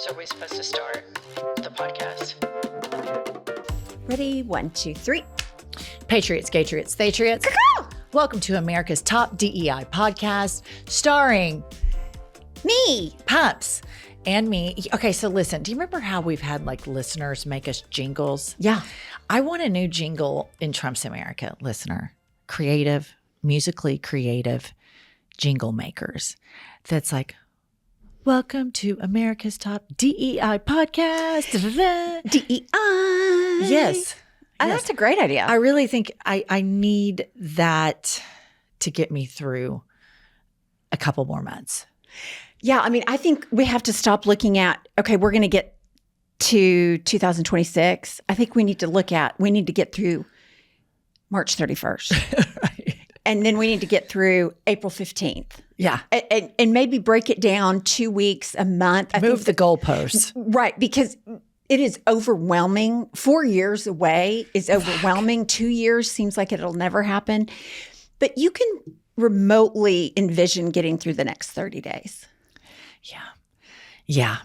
So are we supposed to start the podcast? Ready? 1, 2, 3. Patriots, Gatriots, Patriots. Welcome to America's top DEI podcast, starring Me. Pumps and me. Okay, so listen, do you remember how we've had like listeners make us jingles? Yeah. I want a new jingle in Trump's America, listener. Creative, musically creative jingle makers. That's like, welcome to America's top DEI podcast. DEI. Yes. That's a great idea. I really think I need that to get me through a couple more months. Yeah, I mean, I think we have to stop looking at, okay, we're going to get to 2026. I think we need to get through March 31st. Right. And then we need to get through April 15th. Yeah. And maybe break it down 2 weeks, a month. Move the goalposts. Right, because it is overwhelming. 4 years away is overwhelming. 2 years seems like it'll never happen. But you can remotely envision getting through the next 30 days. Yeah.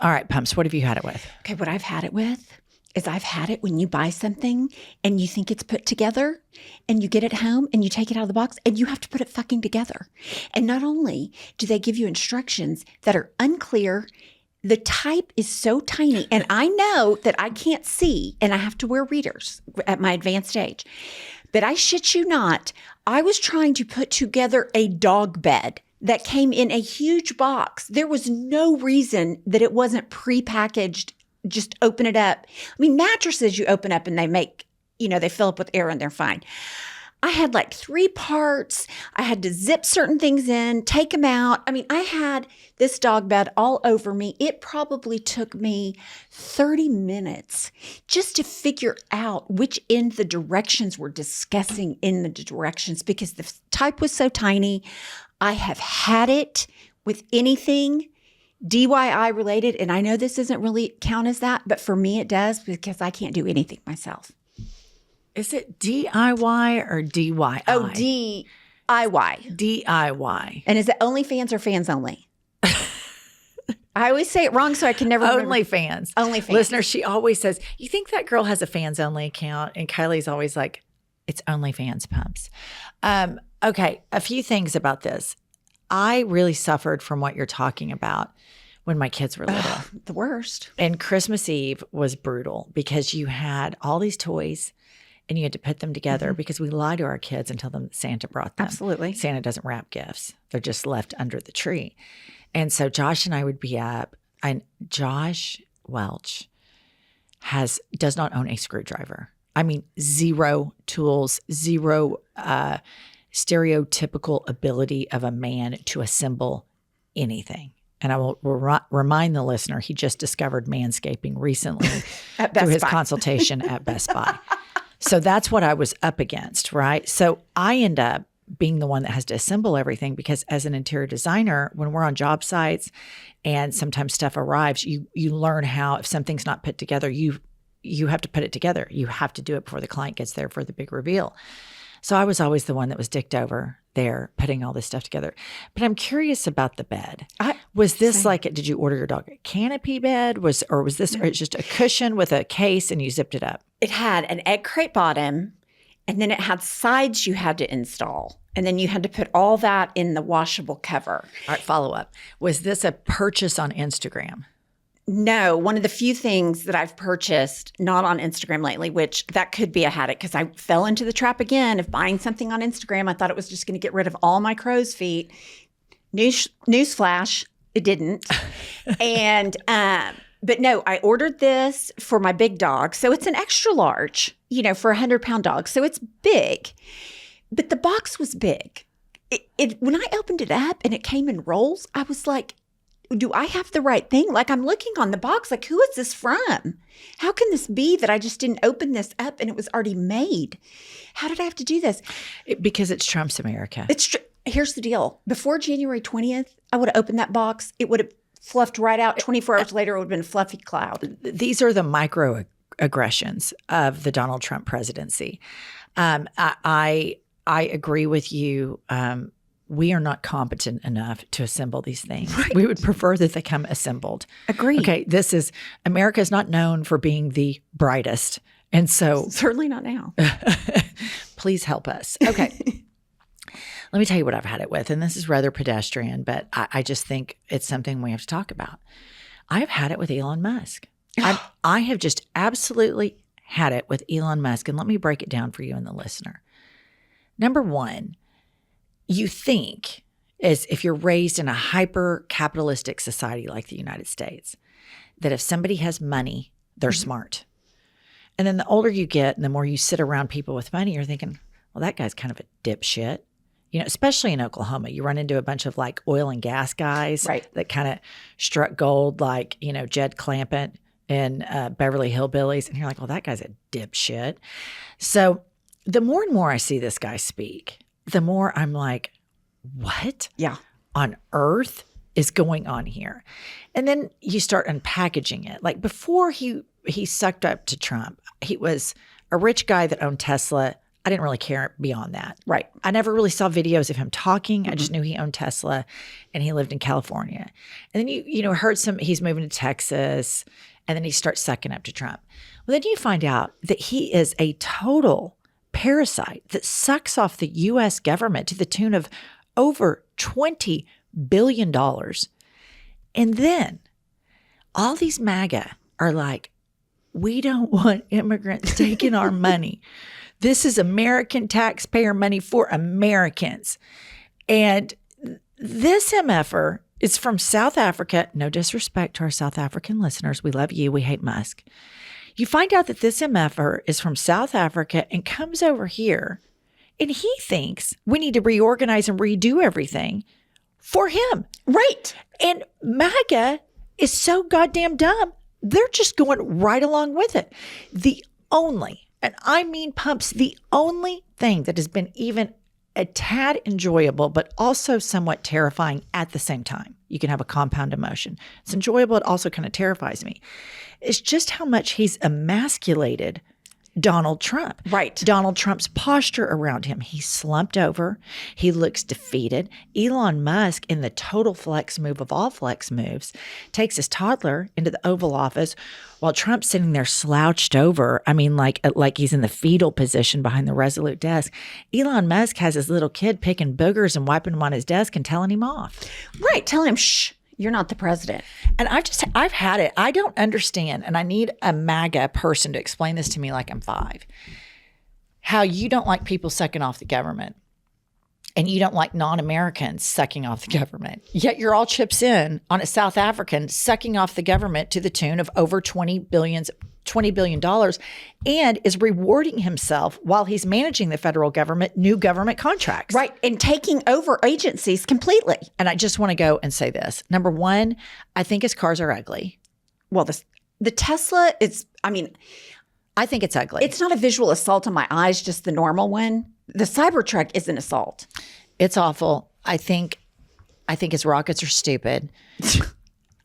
All right, Pumps, what have you had it with? Okay, what I've had it with is I've had it when you buy something and you think it's put together and you get it home and you take it out of the box and you have to put it fucking together. And not only do they give you instructions that are unclear, the type is so tiny. And I know that I can't see and I have to wear readers at my advanced age. But I shit you not, I was trying to put together a dog bed that came in a huge box. There was no reason that it wasn't prepackaged. Just open it up. I mean, mattresses you open up and they make, they fill up with air and they're fine. I had like 3 parts. I had to zip certain things in, take them out. I mean, I had this dog bed all over me. It probably took me 30 minutes just to figure out which end the directions were discussing in the directions because the type was so tiny. I have had it with anything DIY related, and I know this doesn't really count as that, but for me it does because I can't do anything myself. Is it DIY or DYI? Oh, DIY. DIY. And is it OnlyFans or fans only? I always say it wrong, so I can never remember. OnlyFans. OnlyFans. Listener, she always says, you think that girl has a fans only account? And Kylie's always like, it's OnlyFans Pumps. Okay, a few things about this. I really suffered from what you're talking about when my kids were little. The worst. And Christmas Eve was brutal because you had all these toys and you had to put them together because we lie to our kids and tell them that Santa brought them. Absolutely. Santa doesn't wrap gifts. They're just left under the tree. And so Josh and I would be up, and Josh Welch does not own a screwdriver. I mean, 0 tools, 0 stereotypical ability of a man to assemble anything. And I will remind the listener, he just discovered manscaping recently through his consultation at Best Buy. So that's what I was up against, right? So I end up being the one that has to assemble everything because as an interior designer, when we're on job sites and sometimes stuff arrives, you learn how, if something's not put together, you have to put it together. You have to do it before the client gets there for the big reveal. So I was always the one that was dicked over there putting all this stuff together. But I'm curious about the bed. Was this like, did you order your dog a canopy bed? Or was this just a cushion with a case and you zipped it up? It had an egg crate bottom and then it had sides you had to install. And then you had to put all that in the washable cover. All right, follow up. Was this a purchase on Instagram? No, one of the few things that I've purchased, not on Instagram lately, which that could be a habit because I fell into the trap again of buying something on Instagram. I thought it was just going to get rid of all my crow's feet. Newsflash, it didn't. And, but no, I ordered this for my big dog. So it's an extra large, for a 100-pound dog. So it's big, but the box was big. When I opened it up and it came in rolls, I was like, do I have the right thing? Like I'm looking on the box, like who is this from? How can this be that I just didn't open this up and it was already made? How did I have to do this? Because it's Trump's America. Here's the deal. Before January 20th, I would have opened that box. It would have fluffed right out. 24 hours later, it would have been a fluffy cloud. These are the microaggressions of the Donald Trump presidency. I agree with you. we are not competent enough to assemble these things. Right. We would prefer that they come assembled. Agreed. Okay, America is not known for being the brightest. And so certainly not now. Please help us. Okay. Let me tell you what I've had it with. And this is rather pedestrian, but I just think it's something we have to talk about. I've had it with Elon Musk. I have just absolutely had it with Elon Musk. And let me break it down for you and the listener. Number one, you think, as if you're raised in a hyper-capitalistic society like the United States, that if somebody has money, they're smart. And then the older you get and the more you sit around people with money, you're thinking, well, that guy's kind of a dipshit. You know, especially in Oklahoma, you run into a bunch of like oil and gas guys that kind of struck gold like, you know, Jed Clampett and Beverly Hillbillies. And you're like, well, that guy's a dipshit. So the more and more I see this guy speak, the more I'm like, what on earth is going on here? And then you start unpackaging it. Like before he sucked up to Trump, he was a rich guy that owned Tesla. I didn't really care beyond that. Right. I never really saw videos of him talking. Mm-hmm. I just knew he owned Tesla and he lived in California. And then you heard he's moving to Texas, and then he starts sucking up to Trump. Well, then you find out that he is a total parasite that sucks off the U.S. government to the tune of over $20 billion. And then all these MAGA are like, we don't want immigrants taking our money. This is American taxpayer money for Americans. And this MFer is from South Africa. No disrespect to our South African listeners. We love you. We hate Musk. You find out that this MFer is from South Africa and comes over here, and he thinks we need to reorganize and redo everything for him. Right. And MAGA is so goddamn dumb. They're just going right along with it. The only, and I mean pumps, the only thing that has been even a tad enjoyable, but also somewhat terrifying at the same time. You can have a compound emotion. It's enjoyable. It also kind of terrifies me. It's just how much he's emasculated Donald Trump. Right. Donald Trump's posture around him. He's slumped over. He looks defeated. Elon Musk, in the total flex move of all flex moves, takes his toddler into the Oval Office while Trump's sitting there slouched over. I mean, like he's in the fetal position behind the Resolute desk. Elon Musk has his little kid picking boogers and wiping them on his desk and telling him off. Right. Telling him, shh. You're not the president. And I've had it. I don't understand. And I need a MAGA person to explain this to me like I'm 5. How you don't like people sucking off the government. And you don't like non-Americans sucking off the government. Yet you're all chips in on a South African sucking off the government to the tune of over $20 billion and is rewarding himself while he's managing the federal government, new government contracts. Right. And taking over agencies completely. And I just want to go and say this. Number one, I think his cars are ugly. Well, the Tesla is, I think it's ugly. It's not a visual assault on my eyes, just the normal one. The Cybertruck is an assault. It's awful. I think his rockets are stupid.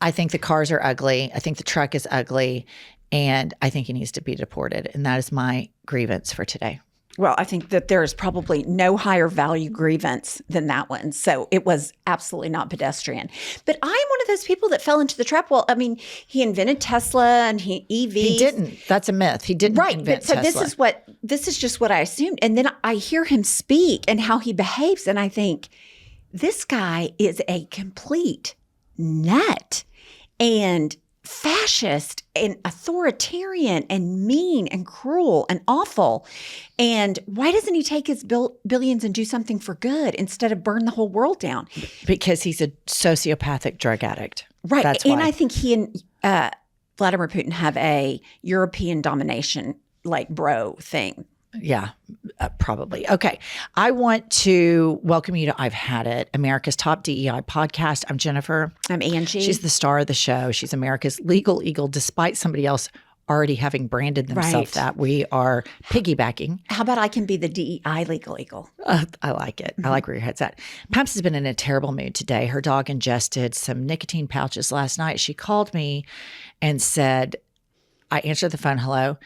I think the cars are ugly. I think the truck is ugly. And I think he needs to be deported. And that is my grievance for today. Well, I think that there is probably no higher value grievance than that one. So it was absolutely not pedestrian. But I'm one of those people that fell into the trap. Well, he invented Tesla and EVs. He didn't. That's a myth. He didn't invent Tesla. This is just what I assumed. And then I hear him speak and how he behaves. And I think, this guy is a complete nut and fascist and authoritarian and mean and cruel and awful. And why doesn't he take his billions and do something for good instead of burn the whole world down? Because he's a sociopathic drug addict. Right. That's why. And I think he and Vladimir Putin have a European domination bro thing. Yeah, probably. Okay. I want to welcome you to I've Had It, America's top DEI podcast. I'm Jennifer. I'm Angie. She's the star of the show. She's America's legal eagle, despite somebody else already having branded themselves that. We are piggybacking. How about I can be the DEI legal eagle? I like it. Mm-hmm. I like where your head's at. Pumps has been in a terrible mood today. Her dog ingested some nicotine pouches last night. She called me and said, I answered the phone, hello.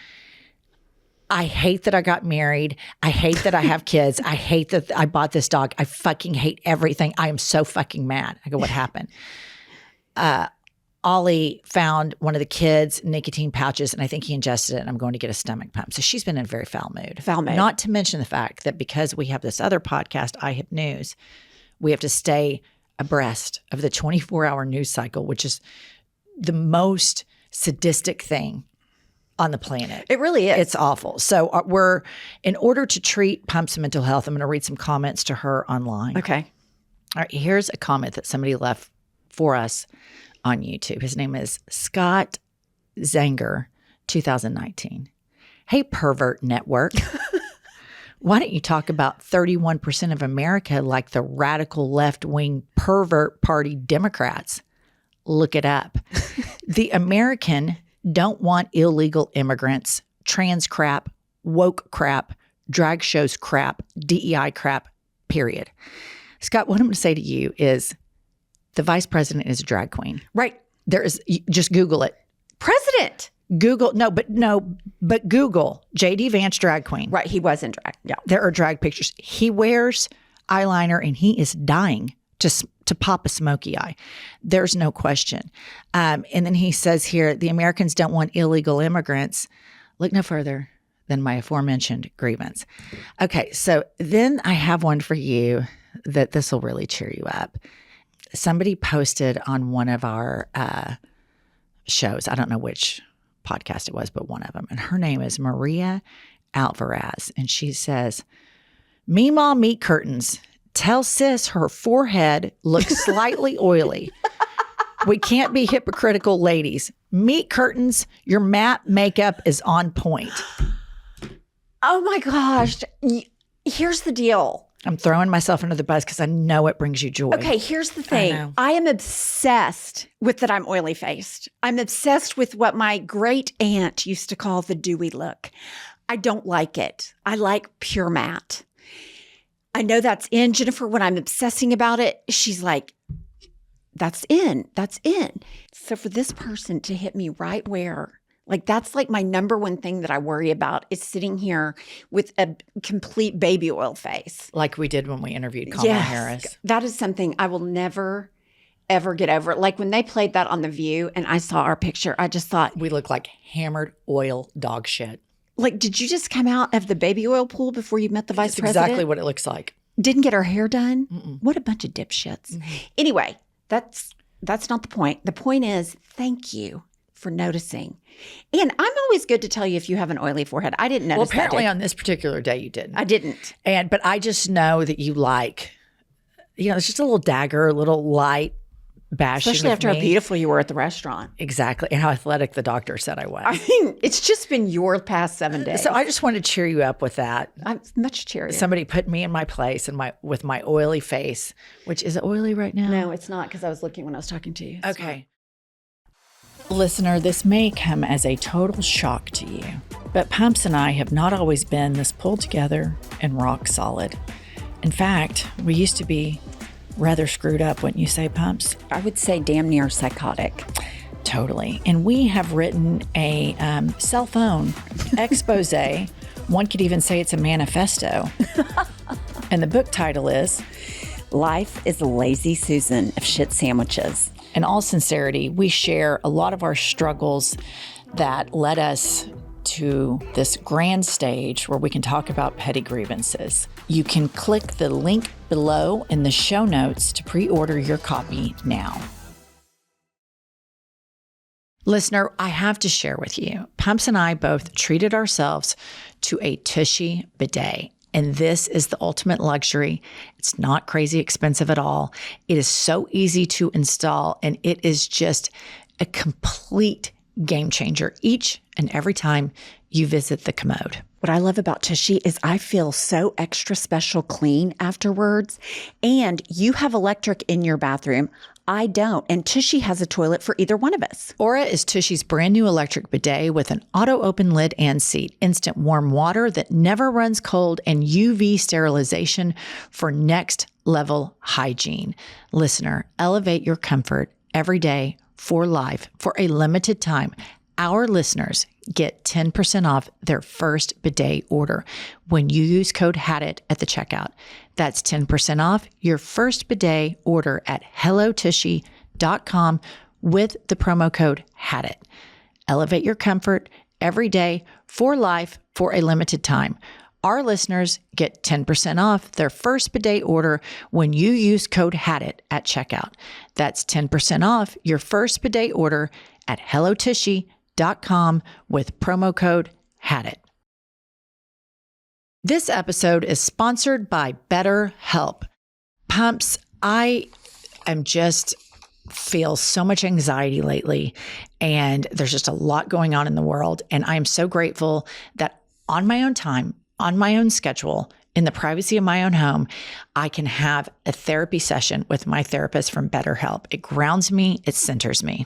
I hate that I got married. I hate that I have kids. I hate that I bought this dog. I fucking hate everything. I am so fucking mad. I go, what happened? Ollie found one of the kids' nicotine pouches, and I think he ingested it, and I'm going to get a stomach pump. So she's been in a very foul mood. Foul mood. Not to mention the fact that because we have this other podcast, I Have News, we have to stay abreast of the 24-hour news cycle, which is the most sadistic thing on the planet. It really is. It's awful. So in order to treat Pump's mental health, I'm going to read some comments to her online. Okay. All right, here's a comment that somebody left for us on YouTube. His name is Scott Zanger, 2019. Hey, pervert network. Why don't you talk about 31% of America like the radical left-wing pervert party Democrats? Look it up. The American don't want illegal immigrants, trans crap, woke crap, drag shows crap, DEI crap, period. Scott, what I'm going to say to you is the vice president is a drag queen. Right. Just Google it. President. Google, but Google JD Vance drag queen. Right. He was in drag. Yeah. There are drag pictures. He wears eyeliner and he is dying to pop a smoky eye. There's no question. And then he says here, the Americans don't want illegal immigrants. Look no further than my aforementioned grievance. Okay, so then I have one for you that this will really cheer you up. Somebody posted on one of our shows, I don't know which podcast it was, but one of them, and her name is Maria Alvarez, and she says, Meemaw meat curtains. Tell sis her forehead looks slightly oily. We can't be hypocritical, ladies. Meat curtains, your matte makeup is on point. Oh my gosh. Here's the deal. I'm throwing myself under the bus because I know it brings you joy. Okay, here's the thing. I am obsessed with that I'm oily faced. I'm obsessed with what my great aunt used to call the dewy look. I don't like it. I like pure matte. I know that's in. Jennifer, when I'm obsessing about it, she's like, that's in. That's in. So for this person to hit me right where, like that's like my number one thing that I worry about is sitting here with a complete baby oil face. Like we did when we interviewed Kamala Harris. That is something I will never, ever get over. Like when they played that on The View and I saw our picture, I just thought. We look like hammered oil dog shit. Like, did you just come out of the baby oil pool before you met the vice president? Exactly what it looks like. Didn't get her hair done? Mm-mm. What a bunch of dipshits. Mm-hmm. Anyway, that's not the point. The point is, thank you for noticing. And I'm always good to tell you if you have an oily forehead. I didn't notice that. Well, apparently on this particular day you didn't. I didn't. But I just know that you like, it's just a little dagger, a little light bashing. Especially after how beautiful you were at the restaurant. Exactly. And how athletic the doctor said I was. I mean, it's just been your past 7 days. So I just wanted to cheer you up with that. I'm much cheerier. Somebody put me in my place and with my oily face, which is it oily right now? No, it's not because I was looking when I was talking to you. It's okay. Listener, this may come as a total shock to you, but Pumps and I have not always been this pulled together and rock solid. In fact, we used to be rather screwed up, wouldn't you say, Pumps? I would say damn near psychotic. Totally. And we have written a cell phone expose. One could even say it's a manifesto. And the book title is Life is a Lazy Susan of Shit Sandwiches. In all sincerity, we share a lot of our struggles that led us to this grand stage where we can talk about petty grievances. You can click the link below in the show notes to pre-order your copy now. Listener, I have to share with you, Pumps and I both treated ourselves to a Tushy bidet. And this is the ultimate luxury. It's not crazy expensive at all. It is so easy to install, and it is just a complete game changer each and every time you visit the commode. What I love about Tushy is I feel so extra special clean afterwards. And you have electric in your bathroom. I don't. And Tushy has a toilet for either one of us. Aura is Tushy's brand new electric bidet with an auto open lid and seat, instant warm water that never runs cold, and UV sterilization for next level hygiene. Listener, elevate your comfort every day for life for a limited time Our listeners get 10% off their first bidet order when you use code HADIT at the checkout. That's 10% off your first bidet order at hellotushy.com with the promo code HADIT. Elevate your comfort every day for life for a limited time. Our listeners get 10% off their first bidet order when you use code HADIT at checkout. That's 10% off your first bidet order at hellotushy.com with promo code HADIT. This episode is sponsored by BetterHelp. Pumps, I am just feel so much anxiety lately, and there's just a lot going on in the world. And I am so grateful that on my own time, on my own schedule, in the privacy of my own home, I can have a therapy session with my therapist from BetterHelp. It grounds me, it centers me.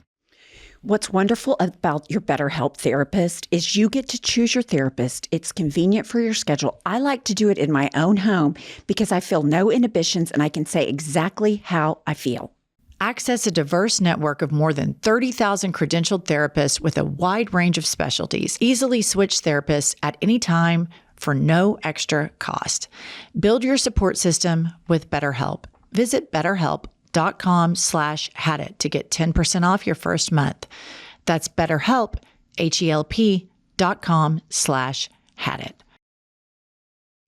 What's wonderful about your BetterHelp therapist is you get to choose your therapist. It's convenient for your schedule. I like to do it in my own home because I feel no inhibitions and I can say exactly how I feel. Access a diverse network of more than 30,000 credentialed therapists with a wide range of specialties. Easily switch therapists at any time for no extra cost. Build your support system with BetterHelp. Visit BetterHelp.com/hadit to get 10% off your first month. That's BetterHelp, HELP.com/hadit.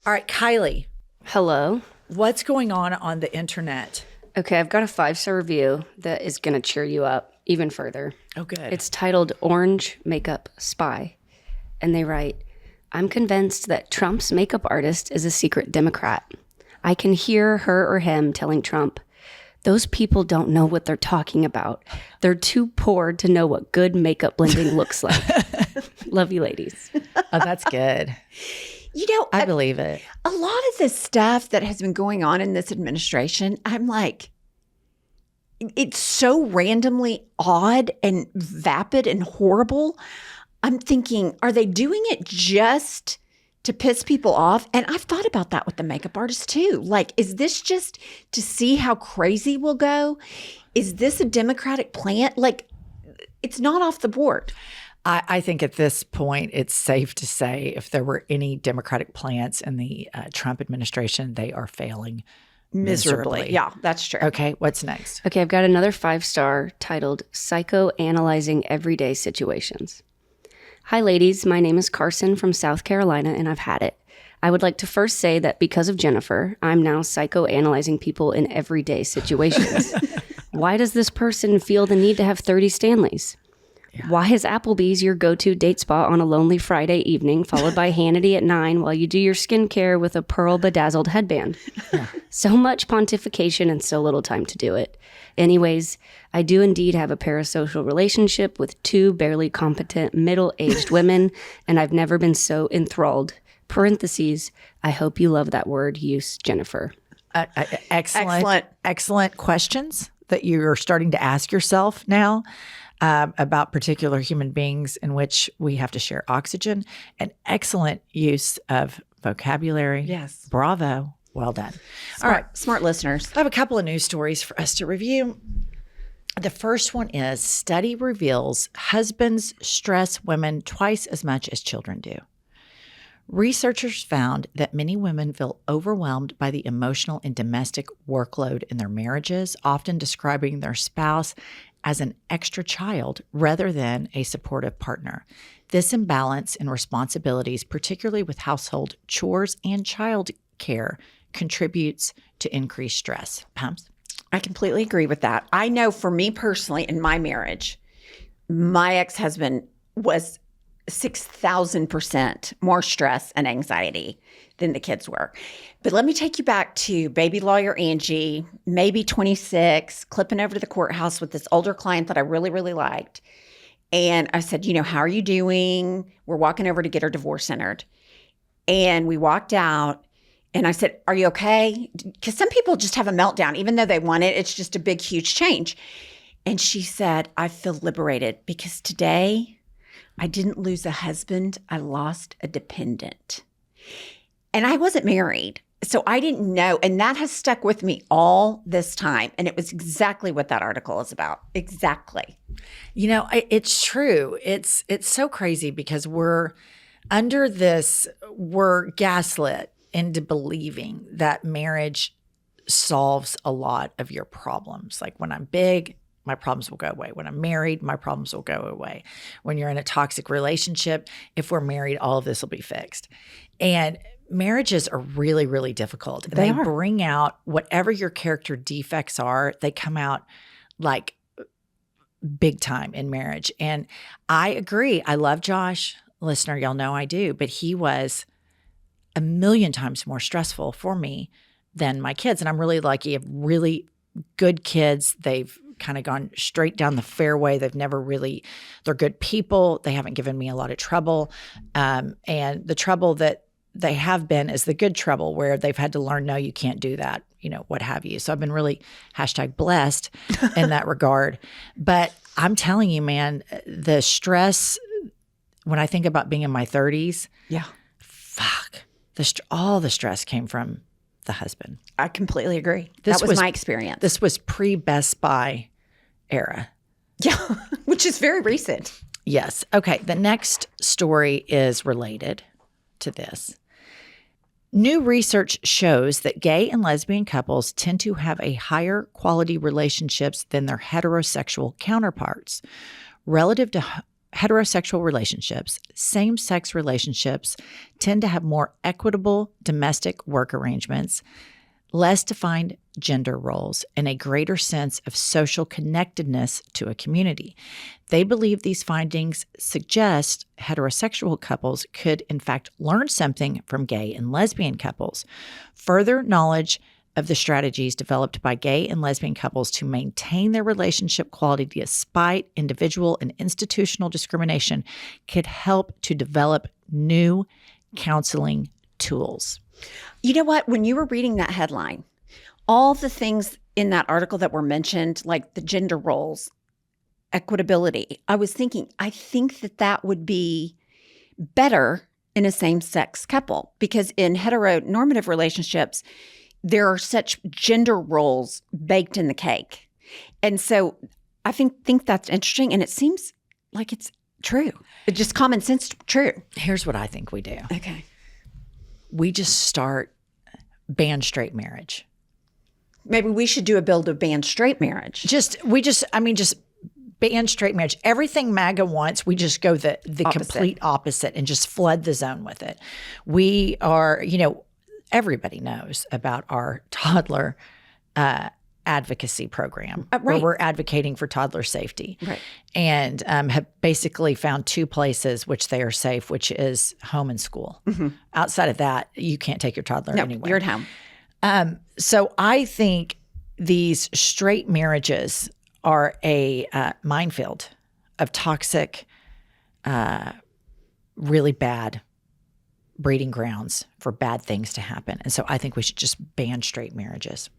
All right, Kylie. Hello. What's going on the internet? Okay, I've got a 5-star review that is going to cheer you up even further. Oh, good. It's titled Orange Makeup Spy. And they write, I'm convinced that Trump's makeup artist is a secret Democrat. I can hear her or him telling Trump, those people don't know what they're talking about. They're too poor to know what good makeup blending looks like. Love you, ladies. Oh, that's good. You know, I believe it. A lot of this stuff that has been going on in this administration, I'm like, it's so randomly odd and vapid and horrible. I'm thinking, are they doing it just to piss people off? And I've thought about that with the makeup artist too. Like, is this just to see how crazy we'll go? Is this a Democratic plant? Like, it's not off the board. I think at this point, it's safe to say if there were any Democratic plants in the Trump administration, they are failing miserably. Yeah, that's true. Okay, what's next? Okay, I've got another 5-star titled Psychoanalyzing Everyday Situations. Hi, ladies. My name is Carson from South Carolina, and I've had it. I would like to first say that because of Jennifer, I'm now psychoanalyzing people in everyday situations. Why does this person feel the need to have 30 Stanleys? Yeah. Why is Applebee's your go-to date spot on a lonely Friday evening, followed by Hannity at 9 while you do your skincare with a pearl bedazzled headband? Yeah. So much pontification and so little time to do it. Anyways, I do indeed have a parasocial relationship with 2 barely competent middle-aged women, and I've never been so enthralled. Parentheses, I hope you love that word use, Jennifer. Excellent questions that you're starting to ask yourself now. About particular human beings in which we have to share oxygen. An excellent use of vocabulary. Yes. Bravo. Well done. All right. Smart listeners. I have a couple of news stories for us to review. The first one is study reveals husbands stress women twice as much as children do. Researchers found that many women feel overwhelmed by the emotional and domestic workload in their marriages, often describing their spouse as an extra child rather than a supportive partner. This imbalance in responsibilities, particularly with household chores and child care, contributes to increased stress. Pumps? I completely agree with that. I know for me personally, in my marriage, my ex-husband was 6,000% more stress and anxiety than the kids were. But let me take you back to baby lawyer Angie, maybe 26, clipping over to the courthouse with this older client that I really, really liked. And I said, how are you doing? We're walking over to get her divorce centered. And we walked out and I said, are you okay? Because some people just have a meltdown, even though they want it. It's just a big, huge change. And she said, I feel liberated because today I didn't lose a husband. I lost a dependent. And I wasn't married. So I didn't know. And that has stuck with me all this time. And it was exactly what that article is about. Exactly. You know, it's true. It's so crazy because we're under this, we're gaslit into believing that marriage solves a lot of your problems. Like when I'm big, my problems will go away. When I'm married, my problems will go away. When you're in a toxic relationship, if we're married, all of this will be fixed. And marriages are really, really difficult. And they bring out whatever your character defects are, they come out like big time in marriage. And I agree. I love Josh. Listener, y'all know I do. But he was a million times more stressful for me than my kids. And I'm really lucky. I have really good kids. They've kind of gone straight down the fairway. They've never really, they're good people. They haven't given me a lot of trouble. And the trouble that they have been is the good trouble where they've had to learn, no, you can't do that, you know, what have you. So I've been really #blessed in that regard. But I'm telling you, man, the stress, when I think about being in my 30s, fuck, all the stress came from the husband. I completely agree. That was my experience. This was pre-Best Buy era. Yeah, which is very recent. Yes. Okay. The next story is related to this. New research shows that gay and lesbian couples tend to have a higher quality relationships than their heterosexual counterparts. Relative to heterosexual relationships, same-sex relationships tend to have more equitable domestic work arrangements, less defined gender roles, and a greater sense of social connectedness to a community. They believe these findings suggest heterosexual couples could, in fact, learn something from gay and lesbian couples. Further knowledge of the strategies developed by gay and lesbian couples to maintain their relationship quality despite individual and institutional discrimination could help to develop new counseling tools. You know what? When you were reading that headline, all the things in that article that were mentioned, like the gender roles, equitability, I was thinking, I think that would be better in a same-sex couple because in heteronormative relationships, there are such gender roles baked in the cake. And so I think that's interesting. And it seems like it's true. It's just common sense true. Here's what I think we do. Okay. We just start ban straight marriage. Maybe we should do a bill to ban straight marriage. Just ban straight marriage. Everything MAGA wants, we just go the complete opposite and just flood the zone with it. We are, everybody knows about our toddler advocacy program where we're advocating for toddler safety. Right. And have basically found two places which they are safe, which is home and school. Mm-hmm. Outside of that, you can't take your toddler anywhere. You're at home. So I think these straight marriages are a minefield of toxic, really bad breeding grounds for bad things to happen. And so I think we should just ban straight marriages.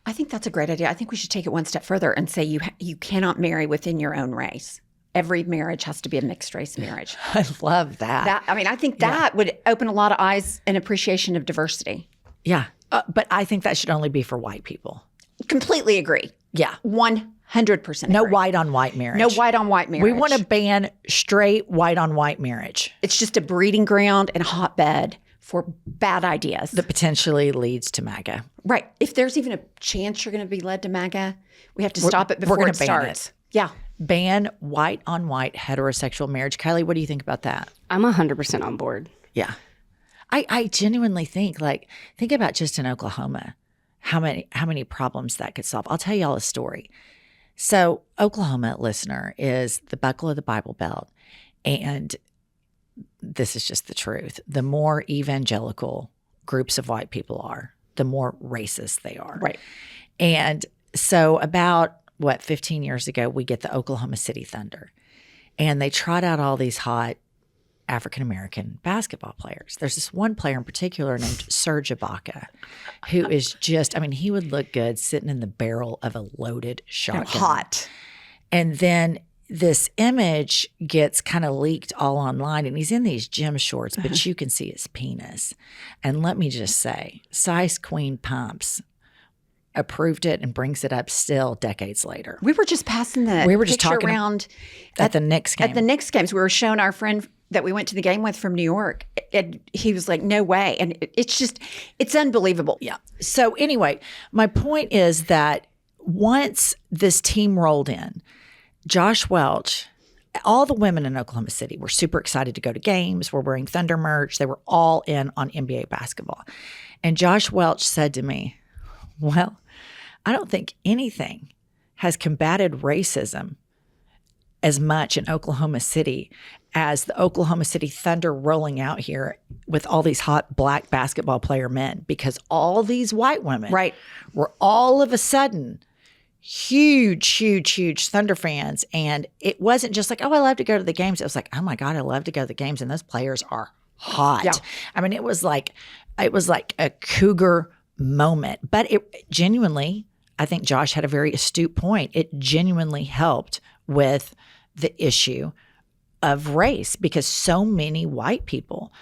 I think that's a great idea. I think we should take it one step further and say you cannot marry within your own race. Every marriage has to be a mixed race marriage. I love that. I think that would open a lot of eyes and appreciation of diversity. Yeah. But I think that should only be for white people. Completely agree. Yeah. 100% agree. No white on white marriage. No white on white marriage. We want to ban straight white on white marriage. It's just a breeding ground and a hotbed for bad ideas. That potentially leads to MAGA. Right. If there's even a chance you're going to be led to MAGA, we have to stop it before it starts. Yeah. Ban white on white heterosexual marriage. Kylie, what do you think about that? I'm 100% on board. Yeah. I genuinely think about just in Oklahoma, how many problems that could solve. I'll tell y'all a story. So Oklahoma, listener, is the buckle of the Bible Belt. And this is just the truth. The more evangelical groups of white people are, the more racist they are. Right. And so about, 15 years ago, we get the Oklahoma City Thunder. And they trot out all these hot African-American basketball players. There's this one player in particular named Serge Ibaka, who is just, he would look good sitting in the barrel of a loaded shotgun. Hot. And then this image gets kind of leaked all online, and he's in these gym shorts, but you can see his penis. And let me just say, Size Queen Pumps approved it and brings it up still decades later. We were just passing the talking around at the Knicks game. At the Knicks games, we were showing our friend that we went to the game with from New York, and he was like, no way. And it's unbelievable. Yeah. So anyway, my point is that once this team rolled in, Josh Welch, all the women in Oklahoma City were super excited to go to games, were wearing Thunder merch. They were all in on NBA basketball. And Josh Welch said to me, well, I don't think anything has combated racism as much in Oklahoma City as the Oklahoma City Thunder rolling out here with all these hot black basketball player men, because all these white women were all of a sudden huge Thunder fans. And it wasn't just like, oh, I love to go to the games. It was like, oh my God, I love to go to the games. And those players are hot. Yeah. I mean, it was like a cougar moment. But it genuinely, I think Josh had a very astute point. It genuinely helped with the issue of race, because so many white people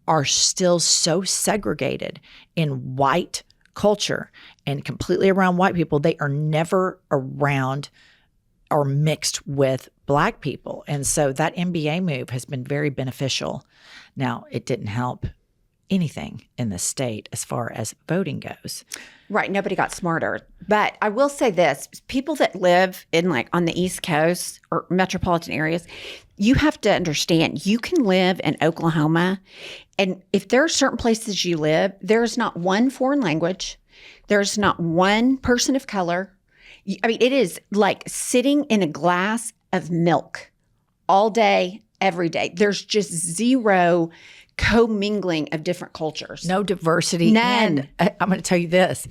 are still so segregated in white culture and completely around white people. They are never around or mixed with black people. And so that NBA move has been very beneficial. Now, it didn't help anything in the state as far as voting goes. Right. Nobody got smarter. But I will say this, people that live in like on the East Coast or metropolitan areas, you have to understand, you can live in Oklahoma, and if there are certain places you live, there's not one foreign language, there's not one person of color. I mean, it is like sitting in a glass of milk all day, every day. There's just zero commingling of different cultures. No diversity. None. And I'm going to tell you this,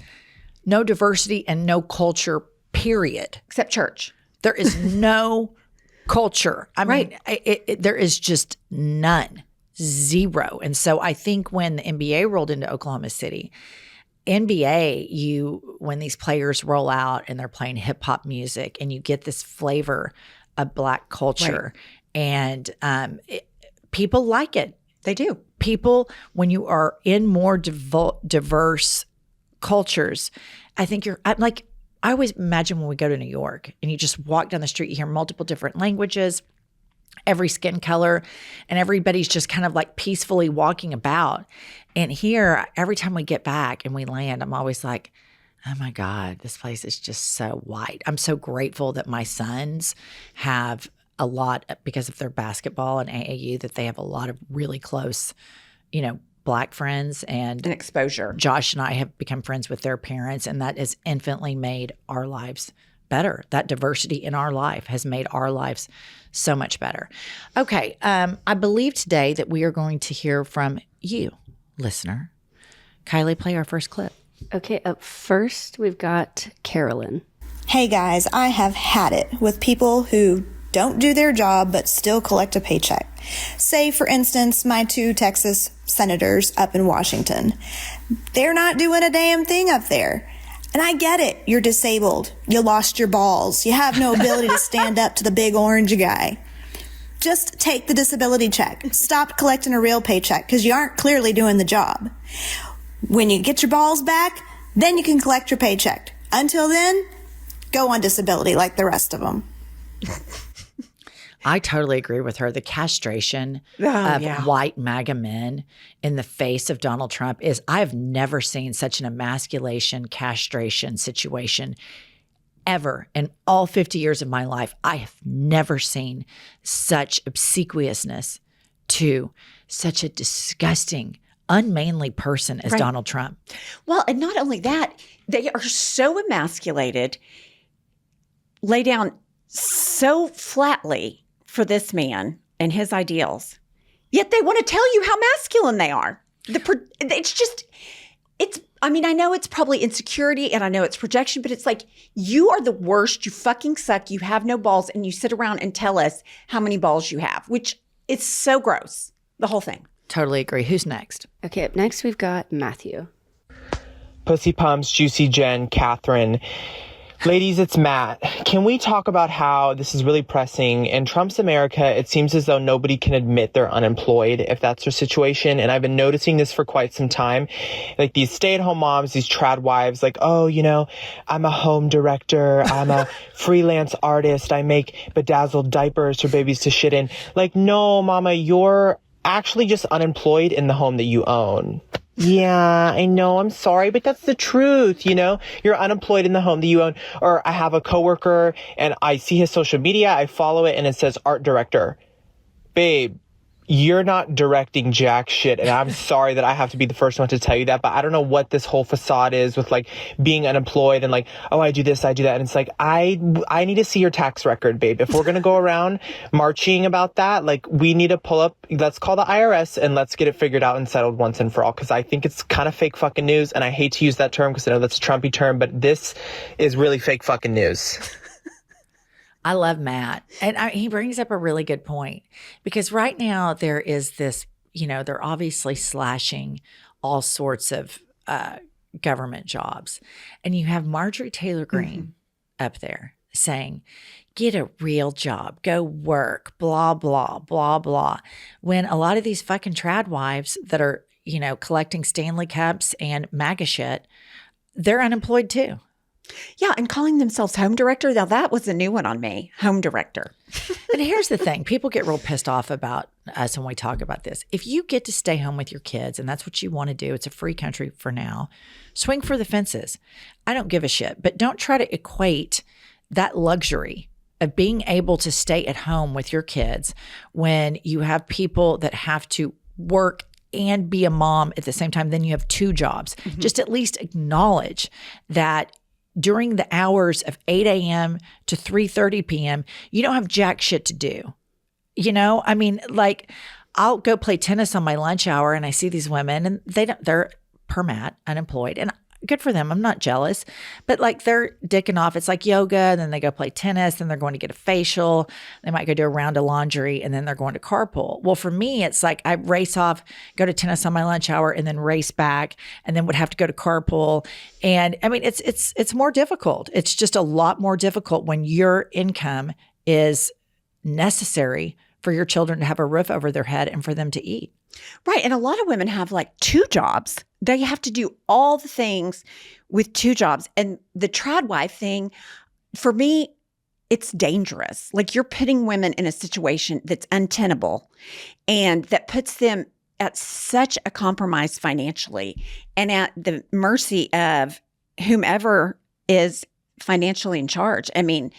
no diversity and no culture, period. Except church. There is no culture. I mean, there is just none, zero. And so I think when the NBA rolled into Oklahoma City, NBA, when these players roll out and they're playing hip hop music and you get this flavor of black culture, and people like it. They do. People, when you are in more diverse cultures, I think I always imagine when we go to New York and you just walk down the street, you hear multiple different languages, every skin color, and everybody's just kind of like peacefully walking about. And here, every time we get back and we land, I'm always like, oh my God, this place is just so white. I'm so grateful that my sons have a lot, because of their basketball and AAU, that they have a lot of really close, black friends, and exposure. Josh and I have become friends with their parents, and that has infinitely made our lives better. That diversity in our life has made our lives so much better. Okay, I believe today that we are going to hear from you, listener. Kylie, play our first clip. Okay, up first, we've got Carolyn. Hey guys, I have had it with people who don't do their job but still collect a paycheck. Say, for instance, my 2 Texas senators up in Washington. They're not doing a damn thing up there. And I get it. You're disabled. You lost your balls. You have no ability to stand up to the big orange guy. Just take the disability check. Stop collecting a real paycheck because you aren't clearly doing the job. When you get your balls back, then you can collect your paycheck. Until then, go on disability like the rest of them. I totally agree with her. The castration of white MAGA men in the face of Donald Trump is, I've never seen such an emasculation, castration situation ever. In all 50 years of my life, I have never seen such obsequiousness to such a disgusting, unmanly person as Donald Trump. Well, and not only that, they are so emasculated, lay down so flatly for this man and his ideals, yet they want to tell you how masculine they are. I know it's probably insecurity and I know it's projection, but it's like, you are the worst, you fucking suck, you have no balls, and you sit around and tell us how many balls you have, which is so gross, the whole thing. Totally agree. Who's next? Okay, up next we've got Matthew. Pussy Pumps, Juicy Jen, Catherine. Ladies, it's Matt. Can we talk about how this is really pressing? In Trump's America, it seems as though nobody can admit they're unemployed if that's their situation. And I've been noticing this for quite some time. Like these stay-at-home moms, these trad wives, like, oh, you know, I'm a home director. I'm a freelance artist. I make bedazzled diapers for babies to shit in. Like, no, mama, you're actually just unemployed in the home that you own. Yeah, I know. I'm sorry, but that's the truth. You know, you're unemployed in the home that you own. Or I have a coworker and I see his social media. I follow it and it says art director. Babe, you're not directing jack shit. And I'm sorry that I have to be the first one to tell you that, but I don't know what this whole facade is with like being unemployed and like, oh, I do this, I do that. And it's like, I need to see your tax record, babe. If we're going to go around marching about that, like we need to pull up, let's call the IRS and let's get it figured out and settled once and for all. Cause I think it's kind of fake fucking news. And I hate to use that term because I know that's a Trumpy term, but this is really fake fucking news. I love Matt. And he brings up a really good point because right now there is this, you know, they're obviously slashing all sorts of government jobs. And you have Marjorie Taylor Greene up there saying, get a real job, go work, blah, blah, blah, blah. When a lot of these fucking trad wives that are, you know, collecting Stanley Cups and MAGA shit, they're unemployed too. Yeah, and calling themselves home director. Now that was a new one on me, home director. And here's the thing. People get real pissed off about us when we talk about this. If you get to stay home with your kids and that's what you want to do, it's a free country for now, swing for the fences. I don't give a shit. But don't try to equate that luxury of being able to stay at home with your kids when you have people that have to work and be a mom at the same time. Then you have two jobs. Just at least acknowledge that during the hours of 8 a.m. to 3:30 p.m., you don't have jack shit to do. You know, I mean, like I'll go play tennis on my lunch hour and I see these women and they're permat unemployed and good for them. I'm not jealous, but like they're dicking off. It's like yoga, and then they go play tennis, then they're going to get a facial. They might go do a round of laundry, and then they're going to carpool. Well, for me, it's like I race off, go to tennis on my lunch hour, and then race back, and then would have to go to carpool. And I mean, it's more difficult. It's just a lot more difficult when your income is necessary for your children to have a roof over their head and for them to eat. Right. And a lot of women have like two jobs. They have to do all the things with two jobs. And the trad wife thing, for me, it's dangerous. Like you're putting women in a situation that's untenable and that puts them at such a compromise financially and at the mercy of whomever is financially in charge. I mean,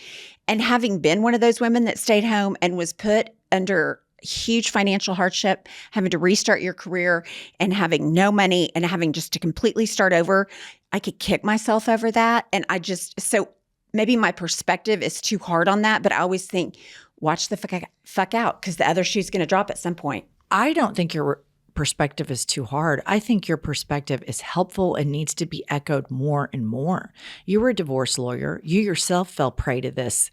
and having been one of those women that stayed home and was put under huge financial hardship, having to restart your career and having no money and having just to completely start over, I could kick myself over that. And so maybe my perspective is too hard on that, but I always think, watch the fuck out because the other shoe's going to drop at some point. I don't think your perspective is too hard. I think your perspective is helpful and needs to be echoed more and more. You were a divorce lawyer. You yourself fell prey to this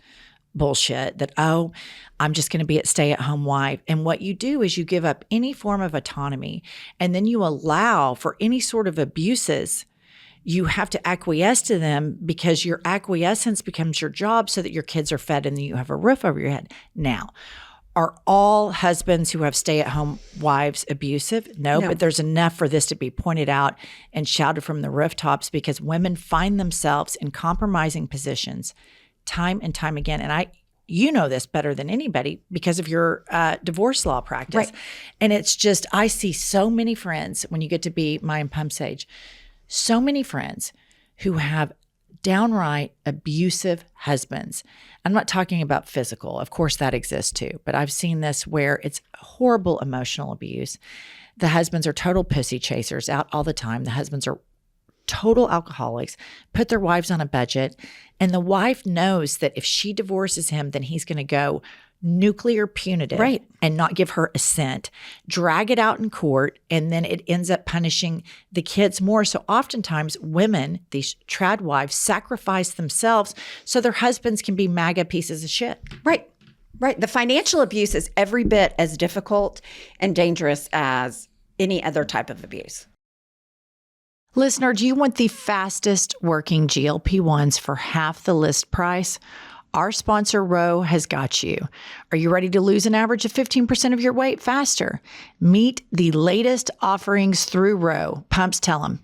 bullshit that, oh, I'm just going to be a stay-at-home wife. And what you do is you give up any form of autonomy and then you allow for any sort of abuses. You have to acquiesce to them because your acquiescence becomes your job so that your kids are fed and then you have a roof over your head. Now, are all husbands who have stay-at-home wives abusive? No, but there's enough for this to be pointed out and shouted from the rooftops because women find themselves in compromising positions time and time again. And you know this better than anybody because of your divorce law practice. Right. And it's just, I see so many friends when you get to be my and Pump's age, so many friends who have downright abusive husbands. I'm not talking about physical. Of course that exists too, but I've seen this where it's horrible emotional abuse. The husbands are total pussy chasers out all the time. The husbands are total alcoholics, put their wives on a budget, and the wife knows that if she divorces him, then he's going to go nuclear punitive and not give her a cent, drag it out in court, and then it ends up punishing the kids more. So oftentimes women, these trad wives, sacrifice themselves so their husbands can be MAGA pieces of shit. Right. The financial abuse is every bit as difficult and dangerous as any other type of abuse. Listener, do you want the fastest working GLP-1s for half the list price? Our sponsor, Ro, has got you. Are you ready to lose an average of 15% of your weight faster? Meet the latest offerings through Ro. Pumps, tell them.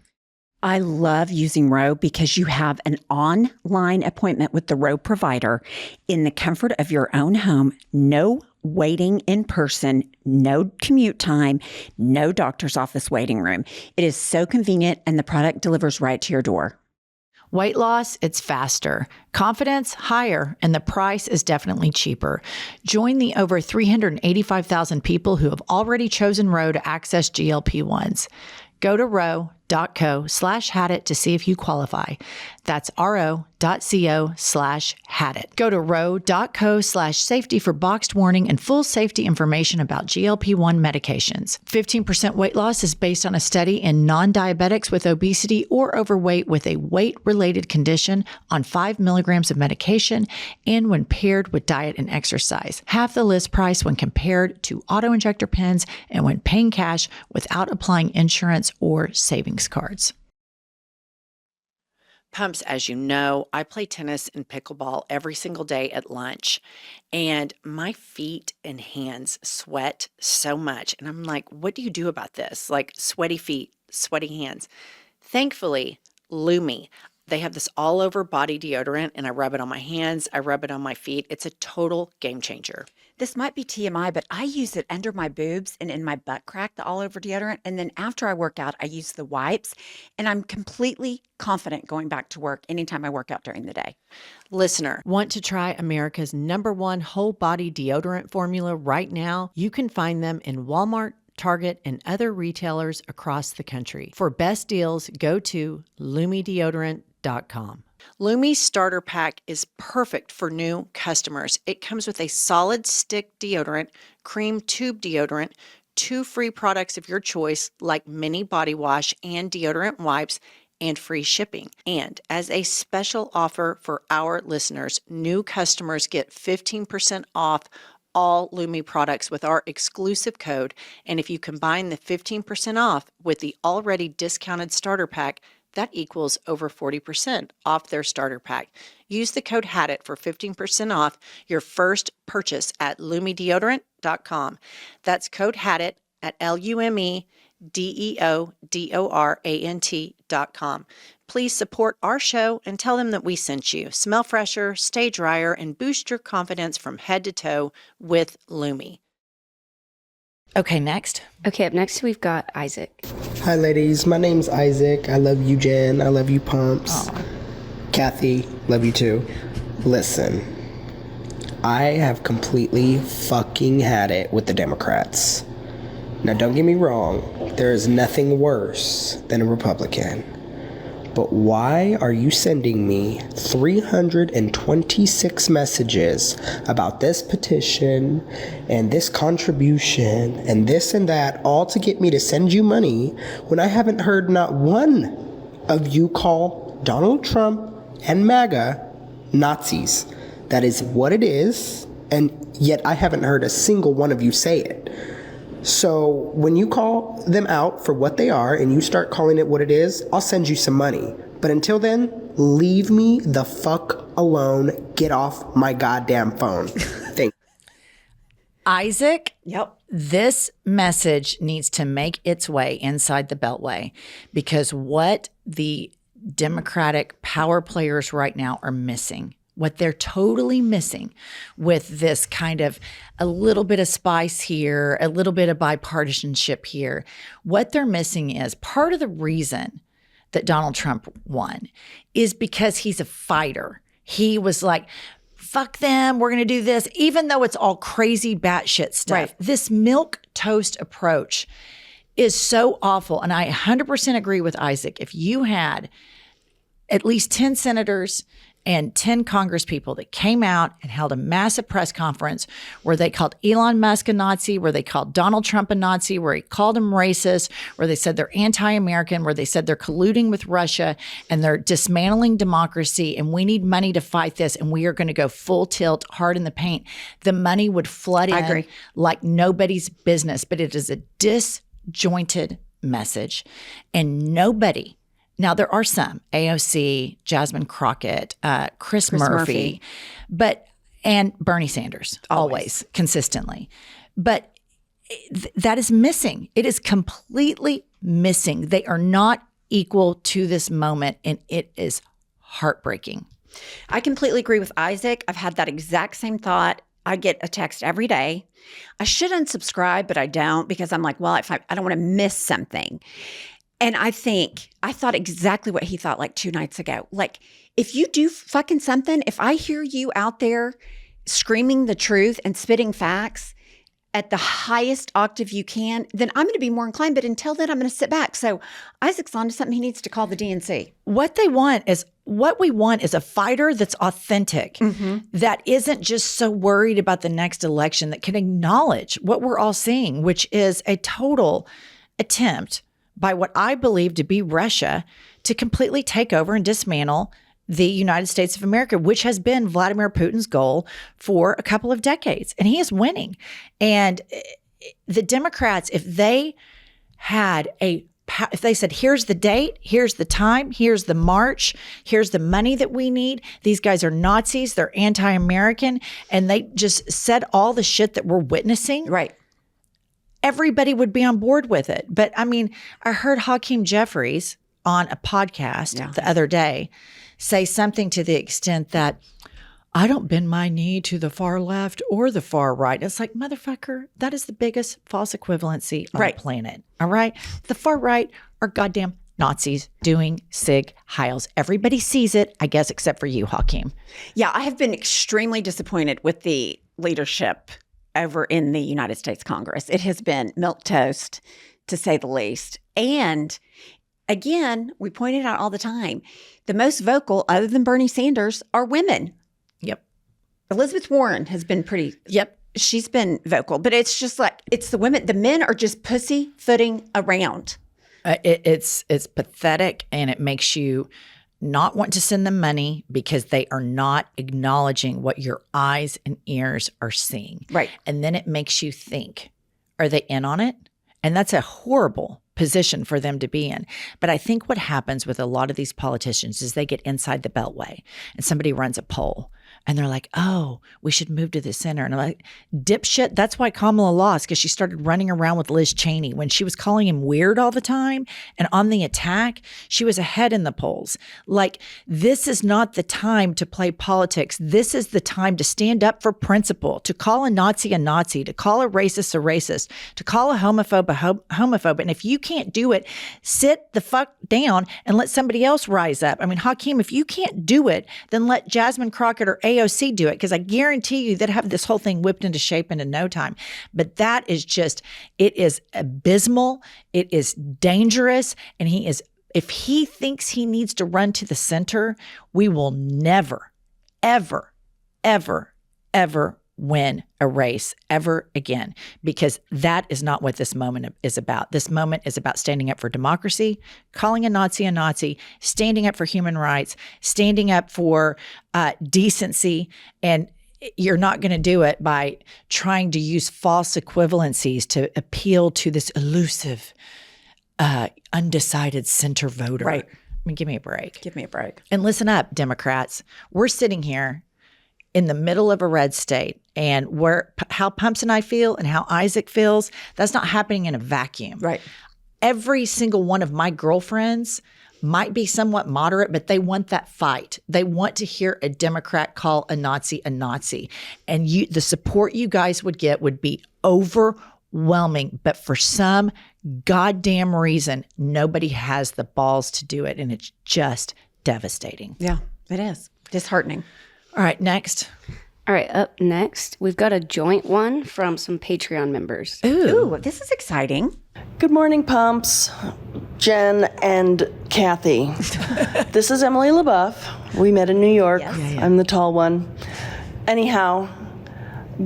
I love using Ro because you have an online appointment with the Ro provider in the comfort of your own home. No waiting in person, no commute time, no doctor's office waiting room. It is so convenient and the product delivers right to your door. Weight loss, it's faster. Confidence, higher, and the price is definitely cheaper. Join the over 385,000 people who have already chosen Ro to access GLP-1s. Go to ro.co/hadit to see if you qualify. That's ro.co/hadit. Go to ro.co/safety for boxed warning and full safety information about GLP-1 medications. 15% weight loss is based on a study in non-diabetics with obesity or overweight with a weight-related condition on 5 milligrams of medication and when paired with diet and exercise. Half the list price when compared to auto-injector pens and when paying cash without applying insurance or savings cards. Pumps, as you know, I play tennis and pickleball every single day at lunch, and my feet and hands sweat so much. And I'm like, what do you do about this? Like sweaty feet, sweaty hands. Thankfully, Lume, they have this all over body deodorant, and I rub it on my hands. I rub it on my feet. It's a total game changer. This might be TMI, but I use it under my boobs and in my butt crack, the all over deodorant. And then after I work out, I use the wipes, and I'm completely confident going back to work anytime I work out during the day. Listener, want to try America's #1 whole body deodorant formula right now? You can find them in Walmart, Target, and other retailers across the country. For best deals, go to lumedeodorant.com. Lume's starter pack is perfect for new customers. It comes with a solid stick deodorant, cream tube deodorant, 2 free products of your choice like mini body wash and deodorant wipes, and free shipping. And as a special offer for our listeners, new customers get 15% off all Lume products with our exclusive code. And if you combine the 15% off with the already discounted starter pack, that equals over 40% off their starter pack. Use the code HADIT for 15% off your first purchase at lumedeodorant.com. That's code HADIT at lumedeodorant.com. Please support our show and tell them that we sent you. Smell fresher, stay drier, and boost your confidence from head to toe with Lume. Okay, next. Okay, up next we've got Isaac. Hi, ladies. My name's Isaac. I love you, Jen. I love you, Pumps. Aww. Kathy, love you too. Listen, I have completely fucking had it with the Democrats. Now, don't get me wrong. There is nothing worse than a Republican. But why are you sending me 326 messages about this petition and this contribution and this and that, all to get me to send you money when I haven't heard not one of you call Donald Trump and MAGA Nazis? That is what it is, and yet I haven't heard a single one of you say it. So when you call them out for what they are and you start calling it what it is, I'll send you some money. But until then, leave me the fuck alone. Get off my goddamn phone. Thank you. Isaac, this message needs to make its way inside the Beltway, because what the Democratic power players right now are missing, what they're totally missing with this kind of a little bit of spice here, a little bit of bipartisanship here, what they're missing is part of the reason that Donald Trump won is because he's a fighter. He was like, fuck them, we're going to do this, even though it's all crazy batshit stuff. Right. This milquetoast approach is so awful. And I 100% agree with Isaac. If you had at least 10 senators and 10 congresspeople that came out and held a massive press conference where they called Elon Musk a Nazi, where they called Donald Trump a Nazi, where he called him racist, where they said they're anti-American, where they said they're colluding with Russia and they're dismantling democracy and we need money to fight this and we are going to go full tilt, hard in the paint. The money would flood in like nobody's business, but it is a disjointed message, and nobody Now, there are some, AOC, Jasmine Crockett, Chris Murphy, and Bernie Sanders, always consistently. But that is missing. It is completely missing. They are not equal to this moment, and it is heartbreaking. I completely agree with Isaac. I've had that exact same thought. I get a text every day. I should unsubscribe, but I don't because I'm like, well, if I don't want to miss something. And I thought exactly what he thought like 2 nights ago. Like, if you do fucking something, if I hear you out there screaming the truth and spitting facts at the highest octave you can, then I'm going to be more inclined. But until then, I'm going to sit back. So Isaac's on to something. He needs to call the DNC. What we want is a fighter that's authentic, that isn't just so worried about the next election, that can acknowledge what we're all seeing, which is a total attempt by what I believe to be Russia to completely take over and dismantle the United States of America, which has been Vladimir Putin's goal for a couple of decades. And he is winning. And the Democrats, if they said, here's the date, here's the time, here's the march, here's the money that we need. These guys are Nazis, they're anti-American, and they just said all the shit that we're witnessing. Right. Everybody would be on board with it. But I mean, I heard Hakeem Jeffries on a podcast the other day say something to the extent that I don't bend my knee to the far left or the far right. It's like, motherfucker, that is the biggest false equivalency on the planet. All right. The far right are goddamn Nazis doing Sig Heils. Everybody sees it, I guess, except for you, Hakeem. Yeah, I have been extremely disappointed with the leadership over in the United States Congress. It has been milquetoast, to say the least. And again, we point it out all the time, the most vocal, other than Bernie Sanders, are women. Yep. Elizabeth Warren has been pretty, she's been vocal, but it's just like, it's the women. The men are just pussyfooting around. It's pathetic, and it makes you not want to send them money because they are not acknowledging what your eyes and ears are seeing. Right. And then it makes you think, are they in on it? And that's a horrible position for them to be in. But I think what happens with a lot of these politicians is they get inside the beltway and somebody runs a poll and they're like, oh, we should move to the center. And I'm like, dipshit, that's why Kamala lost, because she started running around with Liz Cheney. When she was calling him weird all the time and on the attack, she was ahead in the polls. Like, this is not the time to play politics. This is the time to stand up for principle, to call a Nazi, to call a racist, to call a homophobe a homophobe. And if you can't do it, sit the fuck down and let somebody else rise up. I mean, Hakeem, if you can't do it, then let Jasmine Crockett or AOC do it, because I guarantee you they'd have this whole thing whipped into shape in no time. But that is just, it is abysmal. It is dangerous. And if he thinks he needs to run to the center, we will never, ever, ever, ever win a race ever again, because that is not what this moment is about. This moment is about standing up for democracy, calling a Nazi, standing up for human rights, standing up for decency. And you're not going to do it by trying to use false equivalencies to appeal to this elusive, undecided center voter. Right. I mean, give me a break. Give me a break. And listen up, Democrats. We're sitting here in the middle of a red state, and how Pumps and I feel and how Isaac feels, that's not happening in a vacuum. Right. Every single one of my girlfriends might be somewhat moderate, but they want that fight. They want to hear a Democrat call a Nazi. And the support you guys would get would be overwhelming. But for some goddamn reason, nobody has the balls to do it. And it's just devastating. Yeah, it is. Disheartening. All right, next. All right, up next, we've got a joint one from some Patreon members. Ooh, this is exciting. Good morning, Pumps, Jen, and Kathy. This is Emily LaBeouf. We met in New York. Yes. Yeah. I'm the tall one. Anyhow,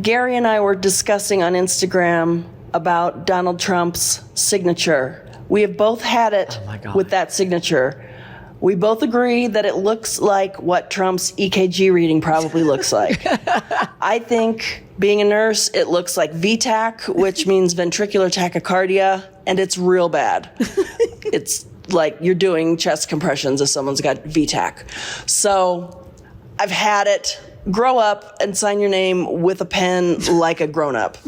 Gary and I were discussing on Instagram about Donald Trump's signature. We have both had it with that signature. We both agree that it looks like what Trump's EKG reading probably looks like. I think, being a nurse, it looks like VTAC, which means ventricular tachycardia, and it's real bad. It's like you're doing chest compressions if someone's got VTAC. So I've had it. Grow up and sign your name with a pen like a grown-up.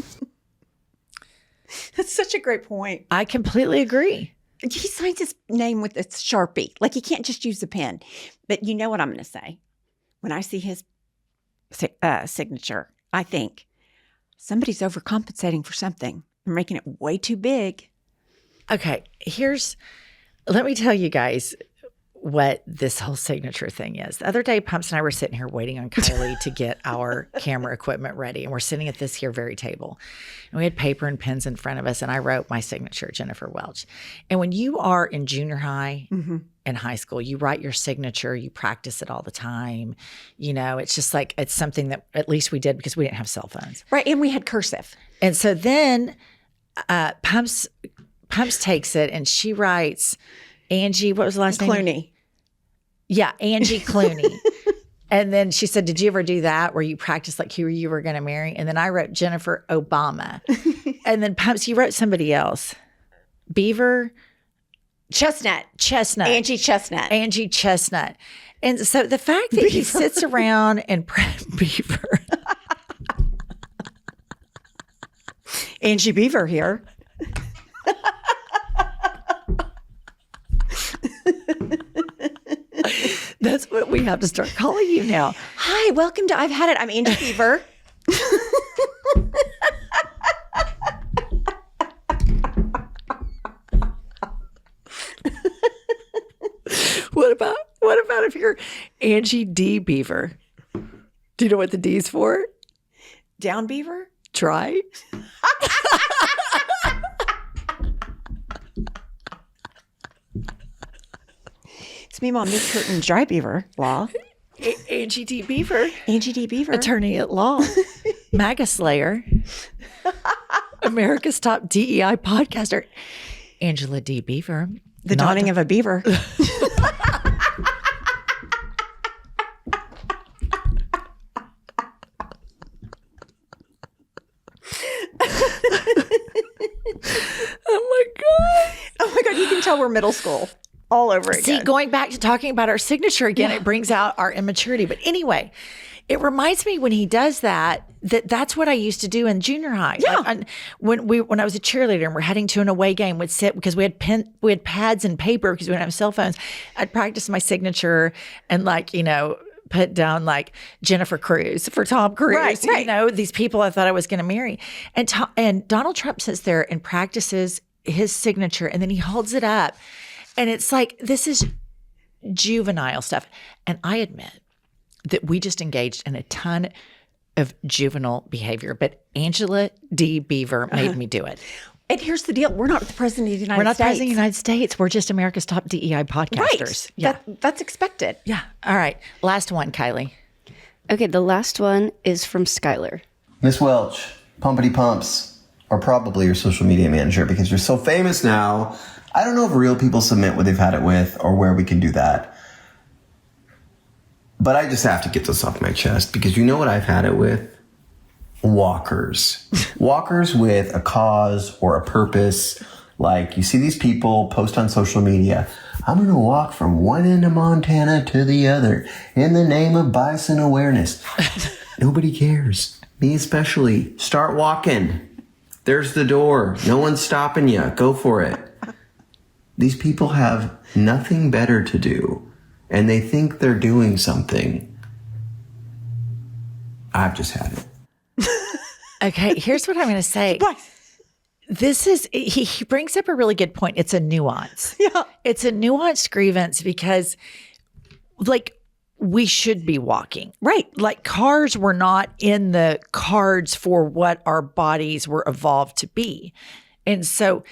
That's such a great point. I completely agree. He signs his name with a Sharpie. Like, he can't just use a pen. But you know what I'm going to say? When I see his signature, I think somebody's overcompensating for something. They're making it way too big. Okay, let me tell you guys what this whole signature thing is. The other day, Pumps and I were sitting here waiting on Kylie to get our camera equipment ready. And we're sitting at this here very table. And we had paper and pens in front of us. And I wrote my signature, Jennifer Welch. And when you are in junior high and high school, you write your signature, you practice it all the time. You know, it's just like, it's something that at least we did because we didn't have cell phones. Right. And we had cursive. And so then Pumps takes it and she writes, Angie, what was the last name? Clooney. Yeah, Angie Clooney. And then she said, did you ever do that where you practiced like who you were going to marry? And then I wrote Jennifer Obama. And then Pumps, you wrote somebody else. Beaver? Chestnut. Angie Chestnut. Angie Chestnut. And so the fact that he sits around and Beaver. Angie Beaver here. That's what we have to start calling you now. Hi, welcome to I've Had It. I'm Angie Beaver. What about if you're Angie D Beaver? Do you know what the D's for? Down Beaver? Try. It's me, Mom, Miss Curtin, Dry Beaver Law. Angie D Beaver. Angie D Beaver. Attorney at law. MAGA Slayer. America's top DEI podcaster. Angela D Beaver. The dawning of a beaver. Oh my God, you can tell we're middle school all over again. See, going back to talking about our signature again, it brings out our immaturity. But anyway, it reminds me when he does that's what I used to do in junior high. Yeah. Like when I was a cheerleader and we're heading to an away game, we'd sit because we had pads and paper because we didn't have cell phones. I'd practice my signature and put down like Jennifer Cruz for Tom Cruise. Right. These people I thought I was going to marry. And Donald Trump sits there and practices his signature and then he holds it up. And it's like, this is juvenile stuff. And I admit that we just engaged in a ton of juvenile behavior, but Angela D. Beaver made me do it. And here's the deal. We're not the president of the United States. We're not the president of the United States. We're just America's top DEI podcasters. Right. Yeah. That's expected. Yeah. All right. Last one, Kylie. Okay, the last one is from Skylar. Miss Welch, Pumpity Pumps are probably your social media manager because you're so famous now. I don't know if real people submit what they've had it with or where we can do that. But I just have to get this off my chest because you know what I've had it with? Walkers. Walkers with a cause or a purpose. Like you see these people post on social media, I'm going to walk from one end of Montana to the other in the name of bison awareness. Nobody cares. Me especially. Start walking. There's the door. No one's stopping you. Go for it. These people have nothing better to do, and they think they're doing something. I've just had it. Okay, here's what I'm going to say. He brings up a really good point. It's a nuance. Yeah. It's a nuanced grievance because, we should be walking. Right. Like cars were not in the cards for what our bodies were evolved to be. And so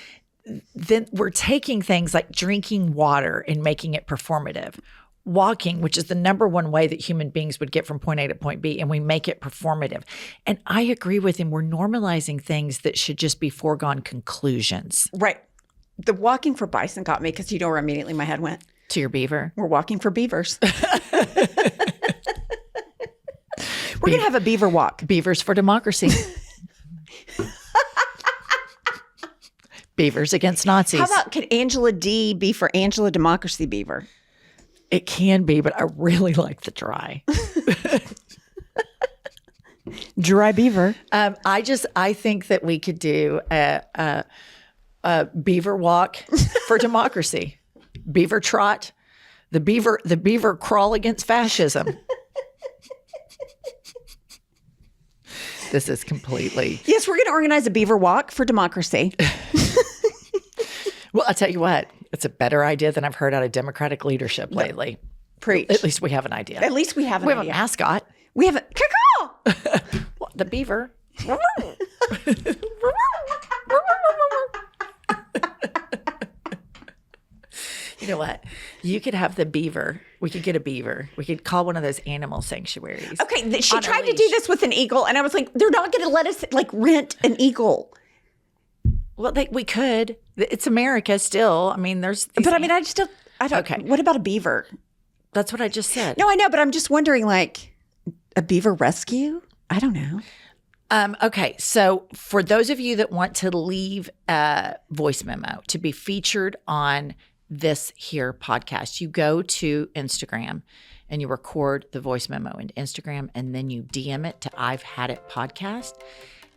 then we're taking things like drinking water and making it performative. Walking, which is the number one way that human beings would get from point A to point B, and we make it performative. And I agree with him. We're normalizing things that should just be foregone conclusions. Right. The walking for bison got me because you know where immediately my head went? To your beaver. We're walking for beavers. We're going to have a beaver walk. Beavers for democracy. Beavers against Nazis. How about can Angela D be for Angela Democracy Beaver? It can be, but I really like the dry. Dry Beaver. I think that we could do a Beaver walk for democracy. Beaver trot. The beaver crawl against fascism. This is completely. Yes, we're going to organize a Beaver walk for democracy. Well, I'll tell you what, it's a better idea than I've heard out of Democratic leadership lately. Preach. At least we have an idea. At least we have an we idea. have a mascot. We have a caw. Well, the beaver. You know what? You could have the beaver. We could get a beaver. We could call one of those animal sanctuaries. Okay, she tried to do this with an eagle, and I was like, they're not going to let us rent an eagle. Well, we could. It's America still. I mean, there's. But I mean, I don't. Okay. What about a beaver? That's what I just said. No, I know, but I'm just wondering, a beaver rescue? I don't know. Okay, so for those of you that want to leave a voice memo to be featured on this here podcast, you go to Instagram and you record the voice memo in Instagram, and then you DM it to I've Had It Podcast.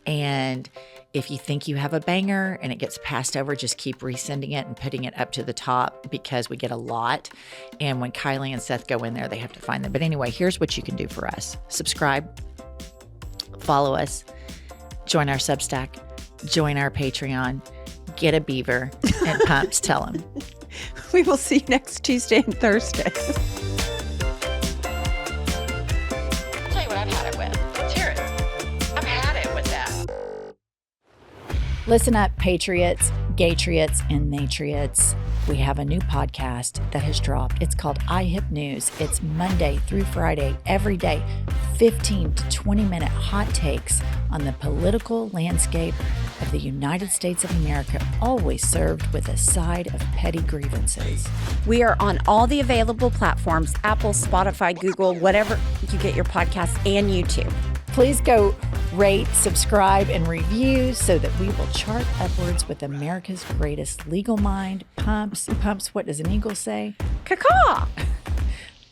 And if you think you have a banger and it gets passed over, just keep resending it and putting it up to the top, because we get a lot. And when Kylie and Seth go in there, they have to find them. But anyway, here's what you can do for us. Subscribe, follow us, join our Substack, join our Patreon, get a beaver, and pumps, tell them. We will see you next Tuesday and Thursday. I'll tell you what I've had it with. Let's hear it. I've had it with that. Listen up, patriots, gaytriots, and natriots. We have a new podcast that has dropped. It's called iHip News. It's Monday through Friday, every day, 15 to 20-minute hot takes on the political landscape of the United States of America, always served with a side of petty grievances. We are on all the available platforms, Apple, Spotify, Google, whatever you get your podcasts, and YouTube. Please go rate, subscribe, and review so that we will chart upwards with America's greatest legal mind. Pumps, what does an eagle say? Caw-caw.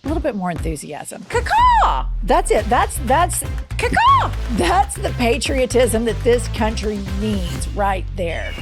A little bit more enthusiasm. Caw-caw. That's it. That's Caw-caw. That's the patriotism that this country needs right there.